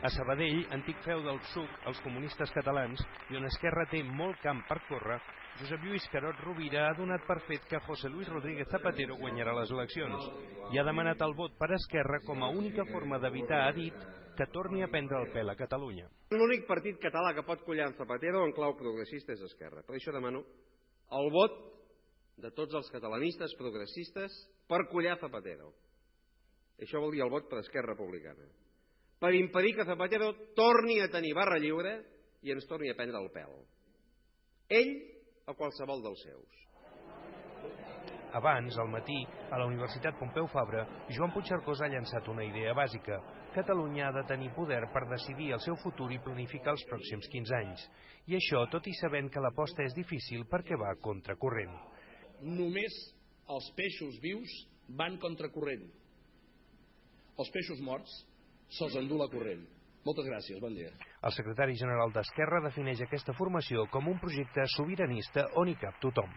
A Sabadell, antic feu del PSUC, els comunistes catalans, i on Esquerra té molt camp per córrer, Josep Lluís Carod Rovira ha donat per fet que José Luis Rodríguez Zapatero guanyarà les eleccions i ha demanat el vot per Esquerra com a única forma d'evitar, ha dit, que torni a prendre el pèl a Catalunya. L'únic partit català que pot collar en Zapatero en clau progressista és Esquerra. Per això demano el vot de tots els catalanistes progressistes per collar Zapatero. Això vol dir el vot per Esquerra Republicana. Per impedir que Zapatero torni a tenir barra lliure i ens torni a prendre el pèl. Ell o qualsevol dels seus. Abans, al matí, a la Universitat Pompeu Fabra, Joan Puigcercós ha llançat una idea bàsica. Catalunya ha de tenir poder per decidir el seu futur i planificar els pròxims 15 anys. I això tot i sabent que l'aposta és difícil perquè va contracorrent. Només els peixos vius van contracorrent. Els peixos morts se'ls endú la corrent. Moltes gràcies, bon dia. El secretari general d'Esquerra defineix aquesta formació com un projecte sobiranista on hi cap tothom.